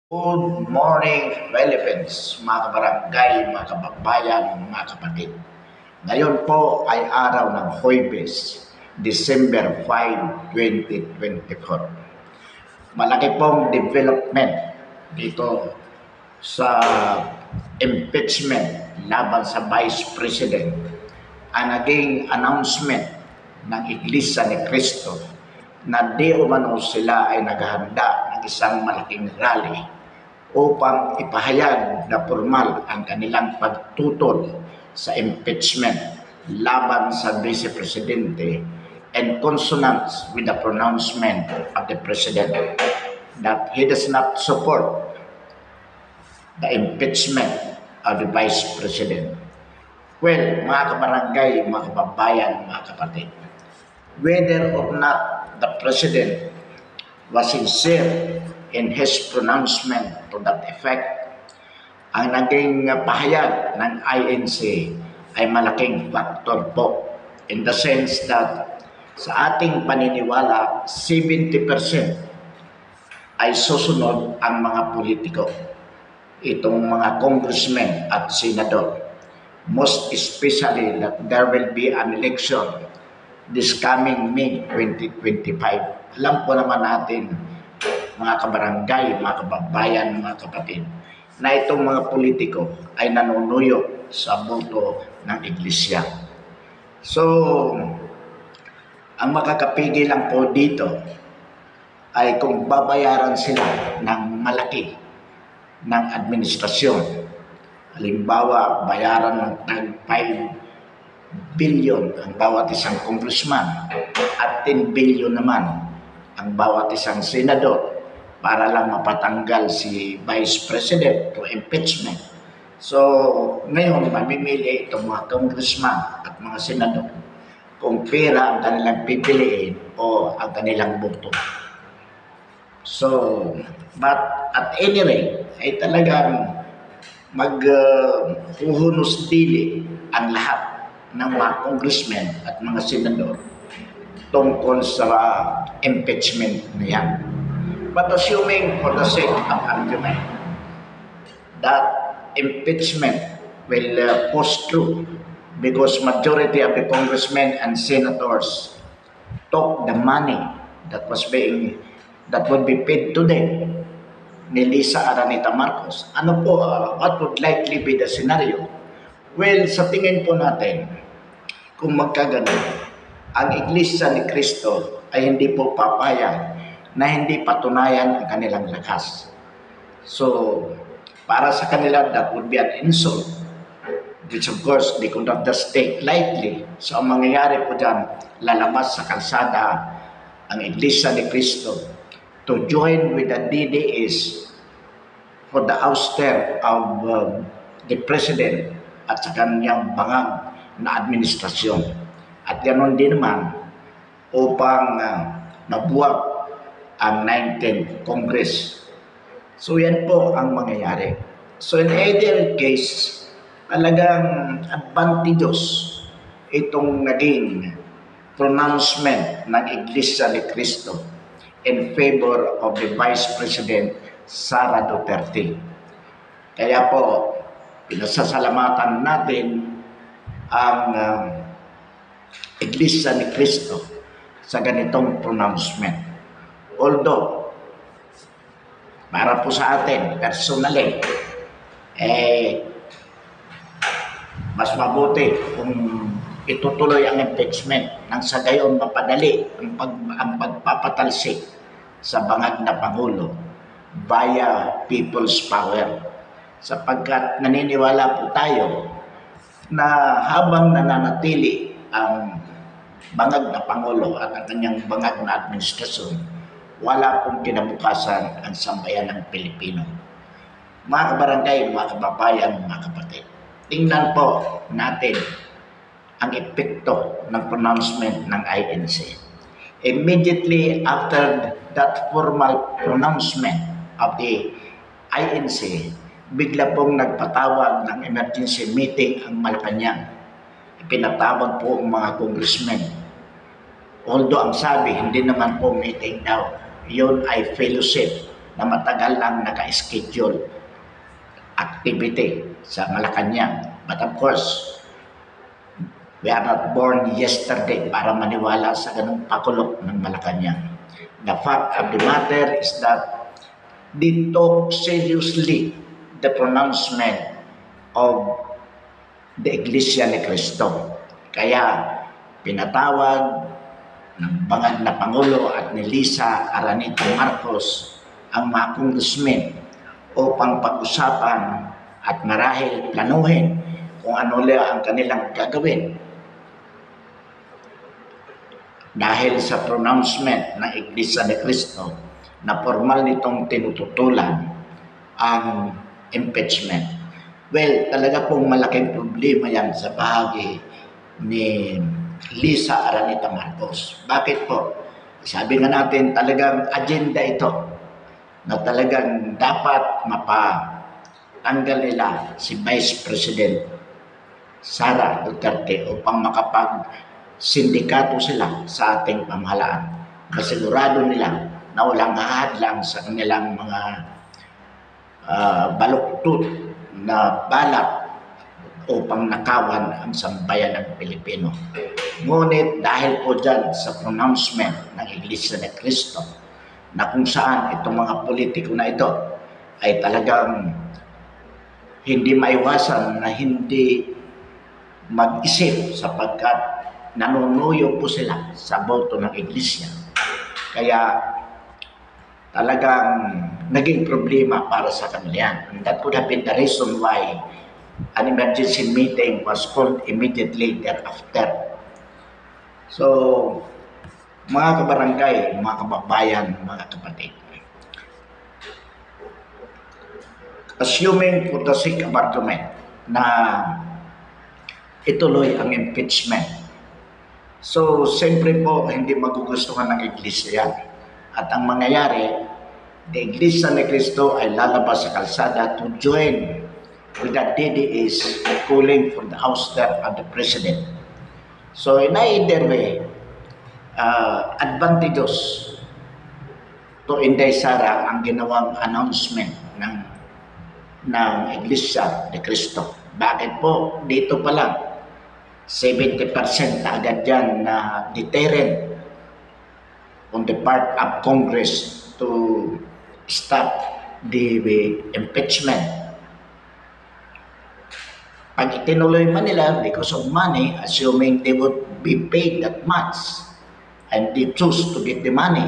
Good morning, Philippines, mga kabarangay, mga kababayan, mga kapatid. Ngayon po ay araw ng Huwebes, December 5, 2024. Malaki pong development dito sa impeachment laban sa Vice President ang naging announcement ng Iglesia ni Cristo na di umano sila ay naghahanda ng isang malaking rally upang ipahayag na formal ang kanilang pagtutol sa impeachment laban sa Vice Presidente and consonance with the pronouncement of the President that he does not support the impeachment of the Vice President. Well, mga kabarangay, mga kababayan, mga kapatid, whether or not the President was sincere in his pronouncement to that effect, ang naging pahayag ng INC ay malaking factor po in the sense that sa ating paniniwala, 70% ay susunod ang mga politiko, itong mga congressmen at senador. Most especially that there will be an election this coming May 2025. Alam po naman natin, mga kabarangay, mga kababayan, mga kapatid, na itong mga politiko ay nanunuyo sa boto ng iglesia. So, ang makakapigil lang po dito ay kung babayaran sila ng malaki ng administrasyon. Halimbawa, bayaran ng 5 billion ang bawat isang congressman at 10 billion naman ang bawat isang senador para lang mapatanggal si Vice President to impeachment. So, ngayon, mamimili itong mga congressman at mga senador kung pera ang kanilang pipiliin o ang kanilang boto. So, but at any rate, ay talagang maghuhunos dili ang lahat ng mga congressmen at mga senador tungkol sa impeachment na yan. But assuming for the sake of argument that impeachment will push through because majority of the congressmen and senators took the money that would be paid to them ni Lisa Araneta Marcos. Ano po, what would likely be the scenario? Well, sa tingin po natin, kung magkaganon, ang Iglesia ni Cristo ay hindi po papayag na hindi patunayan ang kanilang lakas. So, para sa kanila, that would be an insult, which of course, they could not just take lightly. So, ang mangyayari po dyan, lalabas sa kalsada ang Iglesia ni Cristo to join with the DDS for the ouster of the President at sa kanyang bangag na administrasyon. At ganoon din naman upang mabuwag ang 19th Congress. So yan po ang mangyayari. So in either case, talagang advantageous itong naging pronouncement ng Iglesia ni Cristo in favor of the Vice President Sara Duterte. Kaya po, pinasasalamatan natin ang Iglesia ni Cristo sa ganitong pronouncement. Although, para po sa atin, personally, mas mabuti kung itutuloy ang impeachment nang sa gayon mapadali ang pagpapatalsik sa bangag na Pangulo via people's power. Sapagkat naniniwala po tayo na habang nananatili ang bangag na Pangulo at ang kanyang bangag na administrasyon, wala pong kinabukasan ang sambayan ng Pilipino. Mga kabarangay, mga kababayan, mga kapatid, tingnan po natin ang epekto ng pronouncement ng INC. Immediately after that formal pronouncement of the INC, bigla pong nagpatawag ng emergency meeting ang Malacanang. Ipinatawag po ang mga congressmen. Although ang sabi, hindi naman po meeting daw. Yun ay fellowship na matagal lang naka-schedule activity sa Malacanang. But of course, we are not born yesterday para maniwala sa ganung pakulok ng Malacanang. The fact of the matter is that they took seriously the pronouncement of the Iglesia ni Cristo. Kaya pinatawag ng bangag na Pangulo at ni Lisa Araneta Marcos ang mga congressmen upang pag-usapan at marahil planuhin kung ano ang kanilang gagawin dahil sa pronouncement ng Iglesia ni Cristo na formal nitong tinututulan ang impeachment. Well, talaga pong malaking problema yan sa bahagi ni Lisa Araneta Marcos. Bakit po? Sabi nga natin, talagang agenda ito na talagang dapat mapatanggal nila si Vice President Sara Duterte upang makapag-sindikato sila sa ating pamahalaan. Masigurado nila na walang hahadlang sa kanilang mga baluktot na balak upang nakawan ang sambayan ng Pilipino. Ngunit dahil po dyan sa pronouncement ng Iglesia ni Cristo na kung saan itong mga politiko na ito ay talagang hindi maiwasan na hindi mag-isip sapagkat nanunuyo po sila sa boto ng Iglesia. Kaya talagang naging problema para sa kanila yan. And that could have been the reason why an emergency meeting was called immediately thereafter. So, mga kabarangay, mga kababayan, mga kapatid, assuming for the sake of argument na ituloy ang impeachment, so siyempre po hindi magugustuhan ng Iglesia yan. At ang mangyayari, the Iglesia ni Cristo ay lalabas sa kalsada to join with the DDS calling for the ouster of the President. So in either way, advantageous to Inday Sara ang ginawang announcement ng Iglesia ni Cristo. Bakit po? Dito pa lang, 70% na agad yan na deterrent on the part of Congress to stop the impeachment. Pag itinuloy man nila because of money, assuming they would be paid that much and they choose to get the money,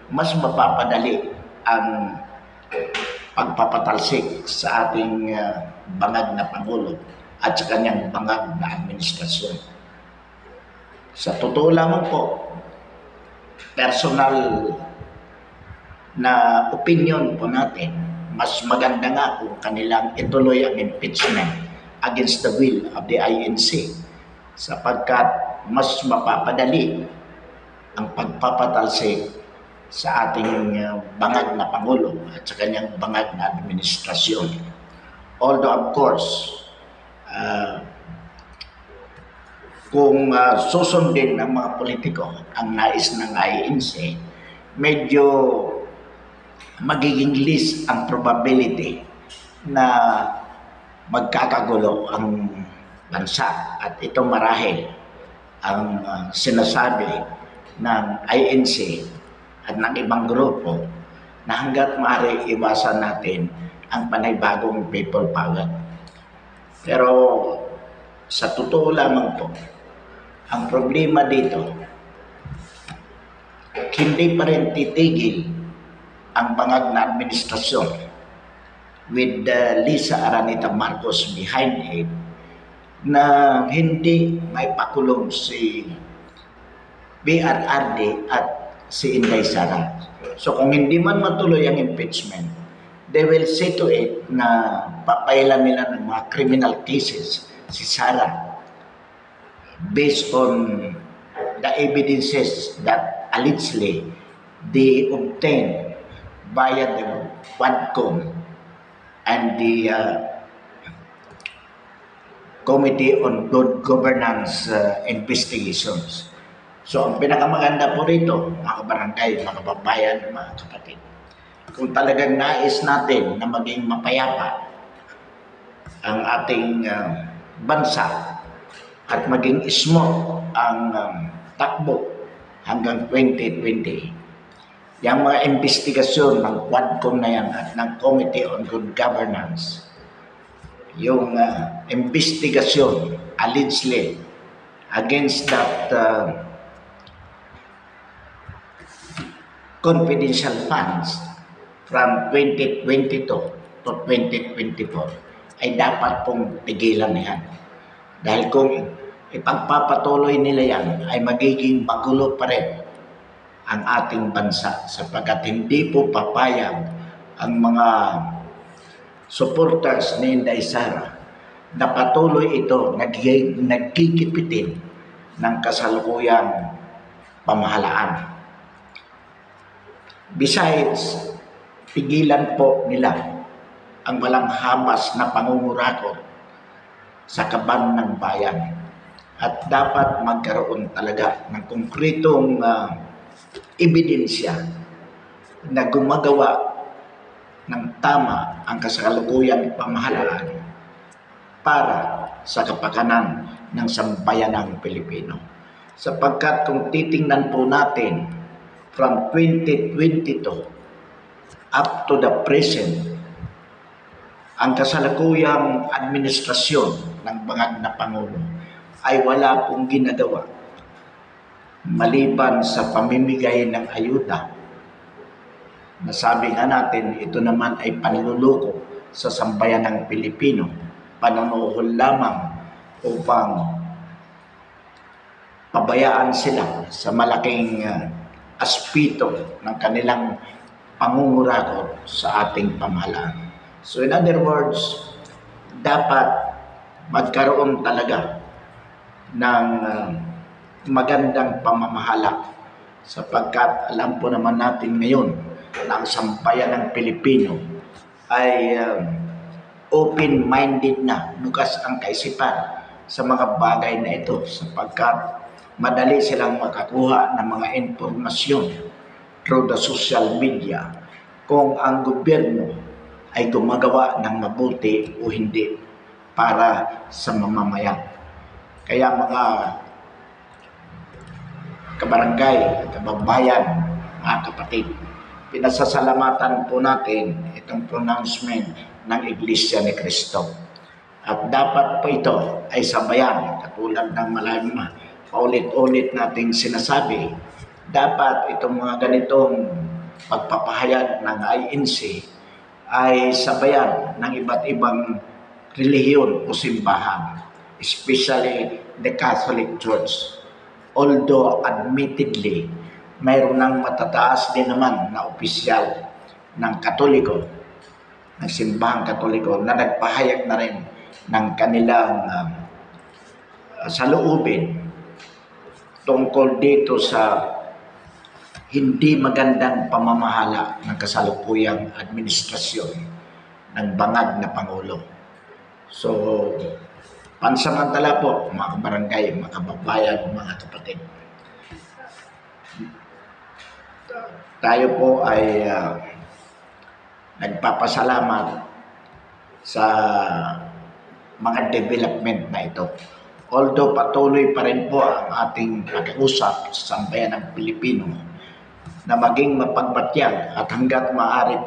mas mapapadali ang pagpapatalsik sa ating bangag na Pangulo at sa kanyang bangag na administrasyon. Sa totoo lamang po, personal na opinion po natin, mas maganda nga kung kanilang ituloy ang impeachment against the will of the INC sapagkat mas mapapadali ang pagpapatalsik sa ating bangag na Pangulo at sa kanyang bangag na administrasyon. Although of course, kung susundin ng mga politiko ang nais ng INC, medyo magiging list ang probability na magkakagulo ang bansa at ito marahil ang sinasabi ng INC at ng ibang grupo na hanggat maaari iwasan natin ang panibagong people power. Pero sa totoo lamang po, ang problema dito, hindi pa rin titigil ang bangag na administrasyon with Lisa Araneta Marcos behind it na hindi may pakulong si BRRD at si Inday Sara. So kung hindi man matuloy ang impeachment, they will see to it na papailan nila ng mga criminal cases si Sara based on the evidences that allegedly they obtained via the Quadcom and the Committee on Good Governance investigations. So ang pinakamaganda po rito, mga kabarangay, mga kababayan, mga kapatid, kung talagang nais natin na maging mapayapa ang ating bansa at maging smooth ang takbo hanggang 2020, yung mga investigasyon ng Quadcom na yan at ng Committee on Good Governance, yung investigasyon allegedly against that confidential funds from 2022 to 2024 ay dapat pong tigilan na yan. Dahil kung ipagpapatuloy nila yan, ay magiging magulo pa rin ang ating bansa sapagkat hindi po papayag ang mga supporters ni Inday Sara na patuloy ito nagkikipitin ng kasalukuyang pamahalaan. Besides, pigilan po nila ang walang habas na pangungurakot sa kaban ng bayan. At dapat magkaroon talaga ng konkretong ebidensya na gumagawa ng tama ang kasalukuyang pamahalaan para sa kapakanan ng sambayanang Pilipino. Sapagkat kung titingnan po natin from 2022 up to the present, ang kasalukuyang administrasyon ng bangag na Pangulo ay wala pong ginagawa maliban sa pamimigay ng ayuda. Nasabi nga natin, ito naman ay panluloko sa sambayanang Pilipino, panunuhol lamang upang pabayaan sila sa malaking aspito ng kanilang pangungurakot sa ating pamahalaan. So in other words, dapat magkaroon talaga ng magandang pamamahala sapagkat alam po naman natin ngayon na ang sambayan ng Pilipino ay open-minded na, bukas ang kaisipan sa mga bagay na ito sapagkat madali silang makakuha ng mga impormasyon through the social media kung ang gobyerno ay gumagawa ng mabuti o hindi para sa mamamayan. Kaya mga kabarangay, kababayan, mga kapatid, pinasasalamatan po natin itong pronouncement ng Iglesia ni Cristo. At dapat po ito ay sabayan, katulad ng maraming paulit-ulit nating sinasabi, dapat itong mga ganitong pagpapahayag ng INC ay sabayan ng iba't ibang relihiyon o simbahan, especially the Catholic Church. Although admittedly, mayroon ng matataas din naman na opisyal ng Katoliko, ng simbahang Katoliko na nagpahayag na rin ng kanilang saloobin tungkol dito sa hindi magandang pamamahala ng kasalukuyang administrasyon ng bangag na Pangulo. So, pansamantala po, mga kabarangay, mga kababayan, mga kapatid, tayo po ay nagpapasalamat sa mga development na ito. Although patuloy pa rin po ang ating pag-uusap sa sambayan ng Pilipino na maging mapagbatyag at hanggat maaari po